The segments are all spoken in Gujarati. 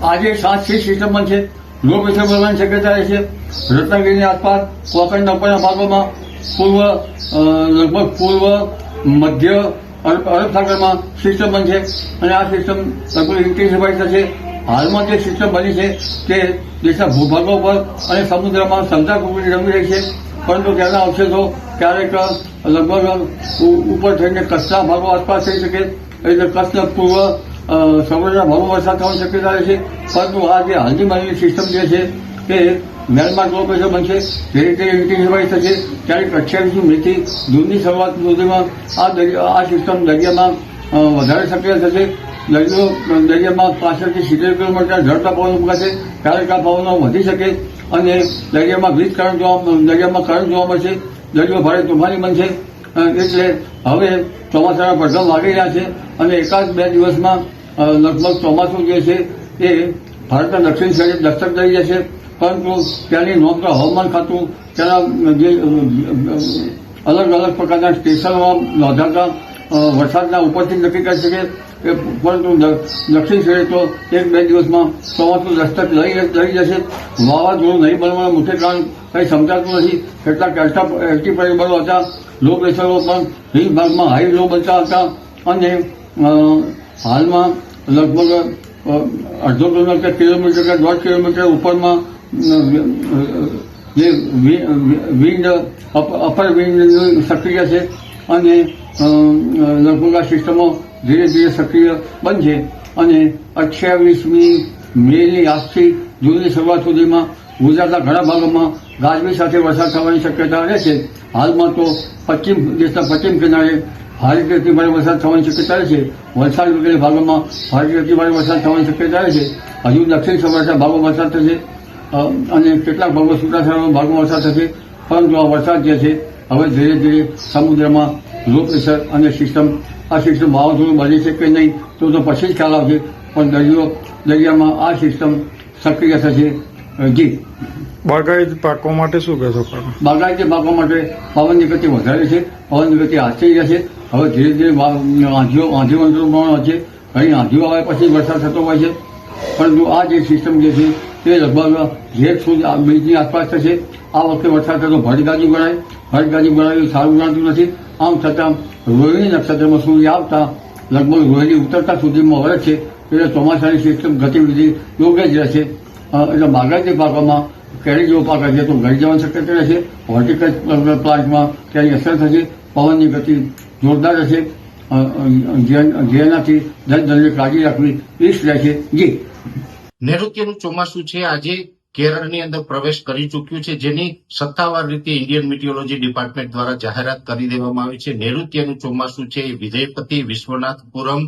આજે 7 સિસ્ટમ પણ છે. લો પ્રેશર બનવાની શક્યતા રહે છે. રત્નાગીરીની આસપાસ કોકણના ઉપરના ભાગોમાં લગભગ પૂર્વ મધ્ય અરબ સાગરમાં સિસ્ટમ બનશે અને આ સિસ્ટમ લગભગ ઇન્ટેન્સિફાઈ થશે. હાલમાં જે સિસ્ટમ બની છે તે દેશના ભૂભાગો પર અને સમુદ્રમાં સંતાકૂકડી રમી રહી છે, પરંતુ તેના અવશેષો ક્યારેક લગભગ ઉપર થઈને કચ્છના ભાગો આસપાસ થઈ શકે, એટલે કચ્છના પૂર્વ સૌરાષ્ટ્રના ભાગો વરસાદ થવાની શક્યતા રહે છે. પરંતુ આ જે હાલની બનેલી સિસ્ટમ જે છે તે મ્યાનમાર લો પ્રેશર બનશે, ધીરે ધીરે ઇન્ટેન્સિફાઈ થશે. ક્યારેક 28 મેથી જૂનની શરૂઆત સુધીમાં આ સિસ્ટમ દરિયામાં વધારે સક્રિય થશે. દરિયામાં 65 થી 70 કિલોમીટર ઝડપના પવનો ફૂંકાશે. ક્યારેક આ પવનો વધી શકે અને દરિયામાં દરિયામાં કરંટ જોવા મળશે. દરિયો ભારે તોફાની બનશે. એટલે હવે ચોમાસાના પડઘમ વાગી રહ્યા છે અને 1-2 દિવસમાં લગભગ ચોમાસું જે છે એ ભારતના દક્ષિણ સાઈડે દસ્તક દઈ જશે. પરંતુ ત્યાંની નોંધ હવામાન ખાતું તેના જે અલગ અલગ પ્રકારના સ્ટેશનોમાં નોંધાતા વરસાદના ઉપરથી નક્કી કરી શકે. પરંતુ દક્ષિણ સાઈડે તો 1-2 દિવસમાં ચોમાસું દસ્તક લઈ જશે. વાવાઝોડું નહીં બનવાનું મુખ્ય કારણ કંઈ સમજાતું નથી. કેટલાક એલ્ટી પરિબળો હતા. લો પ્રેશરો પણ હિલ ભાગમાં હાઈ લો બનતા હતા અને હાલમાં લગભગ અડધો કિલોમીટર કે 1.5 કિલોમીટર ઉપરમાં જે વિન્ડ અપર વિન્ડ સક્રિય છે અને લગભગ આ સિસ્ટમો ધીરે ધીરે સક્રિય બનશે અને 28મી મેની આજથી જૂનની શરૂઆત સુધીમાં ગુજરાતના ઘણા ભાગોમાં ગાજવીજ સાથે વરસાદ થવાની શક્યતા રહેશે. હાલમાં તો દેશના પશ્ચિમ કિનારે ભારેથી અતિભારે વરસાદ થવાની શક્યતા રહેશે. વલસાડ વગેરે ભાગોમાં ભારેથી અતિભારે વરસાદ થવાની શક્યતા રહેશે. હજુ દક્ષિણ સૌરાષ્ટ્રના ભાગોમાં વરસાદ થશે અને કેટલાક ભાગો છૂટાછવાયા ભાગમાં વરસાદ થશે. પરંતુ આ વરસાદ જે છે હવે ધીરે ધીરે સમુદ્રમાં લો પ્રેશર અને આ સિસ્ટમ વાવાઝોડું બની છે કે નહીં તો પછી જ ખ્યાલ આવશે. પણ દરિયામાં આ સિસ્ટમ સક્રિય થશે. જી, બાગાયતી પાકો માટે શું કહેશો? બાગાયતી પાકો માટે પવનની ગતિ વધારે છે. પવનની ગતિ આસ્તી જશે. હવે ધીરે ધીરે આંધીઓ પણ છે. ઘણી આંધીઓ આવે પછી વરસાદ થતો હોય છે. પરંતુ આ જે સિસ્ટમ જે છે તે લગભગ જેઠ સુધી બીજની આસપાસ થશે. આ વખતે વરસાદ થતો ભટગાજી ગણાય સારું ગણાતું નથી. આમ છતાં રોહિણી નક્ષત્રમાં સૂર્ય આવતા લગભગ રોહિણી ઉતરતા સુધીમાં વરસ છે. એટલે ચોમાસાની સિસ્ટમ ગતિવિધિ યોગ્ય જ રહેશે. એટલે બાગાયતી પાકોમાં કેરી જેવો પાક હશે તો ઘડી જવાની શક્યતા રહેશે. હોર્ટિકલ્ચર પ્લાન્ટમાં તેની અસર થશે. પવનની ગતિ જોરદાર હશે. જેનાથી જનજનને કાળજી રાખવી ઈષ્ટ રહેશે. જી, નૈઋત્યનું ચોમાસું છે આજે કેરળની અંદર પ્રવેશ કરી ચૂક્યું છે, જેની સત્તાવાર રીતે ઇન્ડિયન મિટિયોલોજી ડિપાર્ટમેન્ટ દ્વારા જાહેરાત કરી દેવામાં આવી છે. નૈઋત્યનું ચોમાસું છે વિજયપતિ, વિશ્વનાથપુરમ,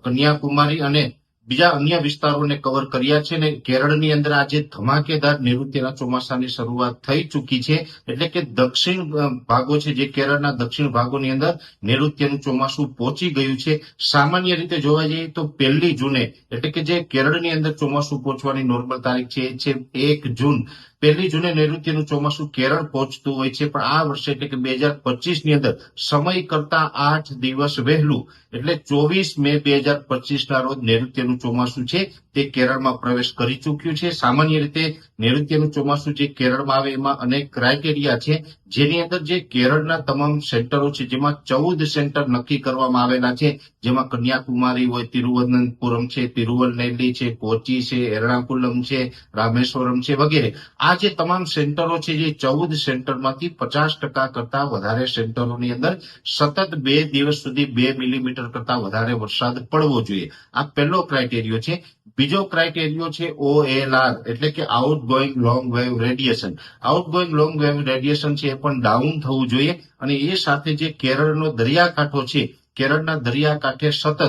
કન્યાકુમારી અને બીજા અન્ય વિસ્તારોને કવર કર્યા છે અને કેરળની અંદર આજે ધમાકેદાર નૈઋત્યના ચોમાસાની શરૂઆત થઈ ચૂકી છે. એટલે કે દક્ષિણ ભાગો છે જે કેરળના દક્ષિણ ભાગોની અંદર નૈઋત્યનું ચોમાસું પહોંચી ગયું છે. સામાન્ય રીતે જોવા જઈએ તો 1 જૂને એટલે કે જે કેરળની અંદર ચોમાસું પહોંચવાની નોર્મલ તારીખ છે એ છે 1 જૂન. 1 જૂને નૈઋત્યનું ચોમાસું કેરળ પહોંચતું હોય છે, પણ આ વર્ષે એટલે કે 2025ની અંદર સમય કરતા 8 દિવસ વહેલું એટલે 24 મે 2025ના રોજ નૈઋત્યનું ચોમાસું છે તે કેરળમાં પ્રવેશ કરી ચૂક્યું છે. સામાન્ય રીતે નૈઋત્યનું ચોમાસું જે કેરળમાં આવે એમાં અનેક ક્રાઇટેરિયા છે, જેની અંદર જે કેરળના તમામ સેન્ટરો છે જેમાં 14 સેન્ટર નક્કી કરવામાં આવેલા છે, જેમાં કન્યાકુમારી હોય, તિરુવનંતપુરમ છે, તિરુવલનેલી છે, કોચી છે, એર્ણાકુલમ છે, રામેશ્વરમ છે વગેરે. આ જે તમામ સેન્ટરો છે જે 14 સેન્ટરમાંથી 50% કરતા વધારે સેન્ટરોની અંદર સતત 2 દિવસ સુધી 2 મિલીમીટર કરતા વધારે વરસાદ પડવો જોઈએ. આ પહેલો ક્રાઇટેરિયો છે. બીજો ક્રાઇટેરિયો છે OLR એટલે કે outgoing long wave radiation. Outgoing long wave radiation છે એ પણ ડાઉન થવું જોઈએ અને એ સાથે જે કેરળનો દરિયાકાંઠો છે, કેરળના દરિયાકાંઠે સતત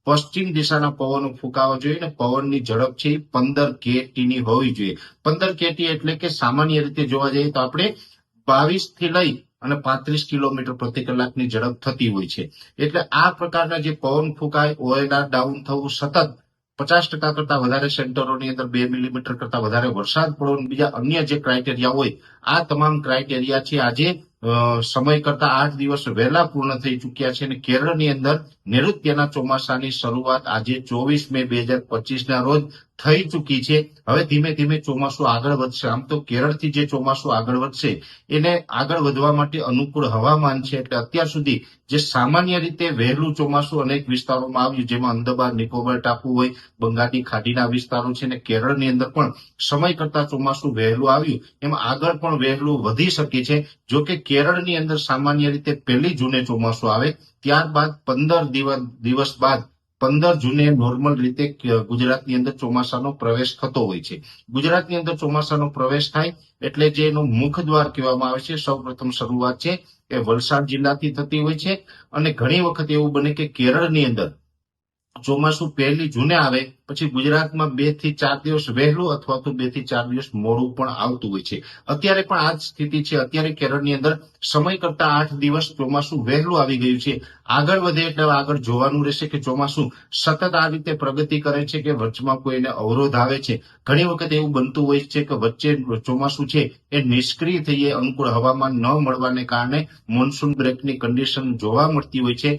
પશ્ચિમ દિશાના પવનો ફૂંકાવા જોઈએ અને પવનની ઝડપ છે 15 kT હોવી જોઈએ. 15 kT એટલે કે સામાન્ય રીતે જોવા જઈએ તો આપણે 22 થી લઈ અને 35 કિલોમીટર પ્રતિ કલાકની ઝડપ થતી હોય છે. એટલે આ પ્રકારના જે પવન ફૂંકાય, OLR ડાઉન થવું, સતત 50% કરતા વધારે સેન્ટરોની અંદર 2 મિલીમીટર કરતા વધારે વરસાદ પડવો, બીજા અન્ય જે ક્રાઇટેરિયા હોય આ તમામ ક્રાઇટેરિયા છે આજે સમય કરતા 8 દિવસ વહેલા પૂર્ણ થઈ ચૂક્યા છે અને કેરળની અંદર નૈઋત્યના ચોમાસાની શરૂઆત આજે 24 મે 2025ના રોજ થઈ ચૂકી છે. હવે ધીમે ધીમે ચોમાસું આગળ વધશે. આમ તો કેરળથી જે ચોમાસું આગળ વધશે એને આગળ વધવા માટે અનુકૂળ હવામાન છે, એટલે અત્યાર સુધી જે સામાન્ય રીતે વહેલું ચોમાસું અનેક વિસ્તારોમાં આવ્યું, જેમાં અંદમાન નિકોબાર ટાપુ હોય, બંગાળની ખાડીના વિસ્તારો છે, અને કેરળની અંદર પણ સમય કરતા ચોમાસું વહેલું આવ્યું, એમાં આગળ પણ વહેલું વધી શકે છે. જો કે કેરળની અંદર સામાન્ય રીતે 1 જૂને ચોમાસું આવે, ત્યારબાદ 15 દિવસ બાદ 15 જૂને નોર્મલ રીતે ગુજરાતની અંદર ચોમાસાનો પ્રવેશ થતો હોય છે. ગુજરાતની અંદર ચોમાસાનો પ્રવેશ થાય એટલે જે એનો મુખ દ્વાર કહેવામાં આવે છે, સૌપ્રથમ શરૂઆત છે એ વલસાડ જિલ્લાથી થતી હોય છે. અને ઘણી વખત એવું બને કે કેરળની અંદર ચોમાસું 1 જૂને આવે પછી ગુજરાતમાં 2 થી 4 દિવસ વહેલું અથવા તો 2 થી 4 દિવસ મોડું પણ આવતું હોય છે. અત્યારે પણ આ જ સ્થિતિ છે. અત્યારે કેરળની અંદર સમય કરતા 8 દિવસ ચોમાસું વહેલું આવી ગયું છે. આગળ વધે એટલે આગળ જોવાનું રહેશે કે ચોમાસું સતત આ રીતે પ્રગતિ કરે છે કે વચમાં કોઈને અવરોધ આવે છે. ઘણી વખત એવું બનતું હોય છે કે વચ્ચે ચોમાસું છે એ નિષ્ક્રિય થઈએ, અનુકૂળ હવામાન ન મળવાને કારણે મોન્સૂન બ્રેકની કન્ડિશન જોવા મળતી હોય છે.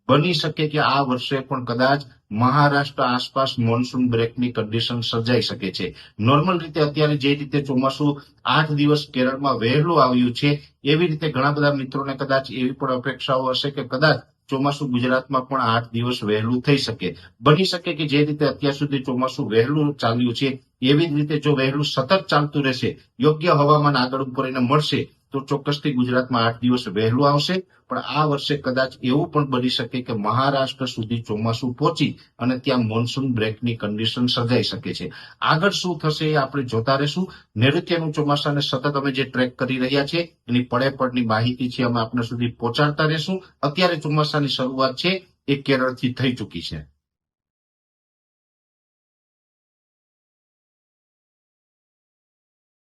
બની શકે કે આ વર્ષે પણ કદાચ મહારાષ્ટ્ર આસપાસ મોન્સૂન બ્રેકની કન્ડિશન સર્જાઈ શકે છે. નોર્મલ રીતે અત્યારે જે રીતે ચોમાસું 8 દિવસ કેરળમાં વહેલું આવ્યું છે, એવી રીતે ઘણા બધા મિત્રોને કદાચ એવી પણ અપેક્ષાઓ હશે કે કદાચ ચોમાસું ગુજરાતમાં પણ 8 દિવસ વહેલું થઈ શકે. બની શકે કે જે રીતે અત્યાર સુધી ચોમાસું વહેલું ચાલ્યું છે એવી જ રીતે જો વહેલું સતત ચાલતું રહેશે, યોગ્ય હવામાન આગળ ઉપર એને મળશે, તો ચોક્કસથી ગુજરાતમાં 8 દિવસ વહેલું આવશે. પણ આ વર્ષે કદાચ એવું પણ બની શકે કે મહારાષ્ટ્ર સુધી ચોમાસું પહોંચી અને ત્યાં મોન્સૂન બ્રેકની કન્ડિશન સર્જાઈ શકે છે. આગળ શું થશે એ આપણે જોતા રહેશું. નૈઋત્યનું ચોમાસાને સતત અમે જે ટ્રેક કરી રહ્યા છે એની પડેપડની માહિતી છે અમે આપણા સુધી પહોંચાડતા રહેશું. અત્યારે ચોમાસાની શરૂઆત છે એ કેરળથી થઈ ચૂકી છે.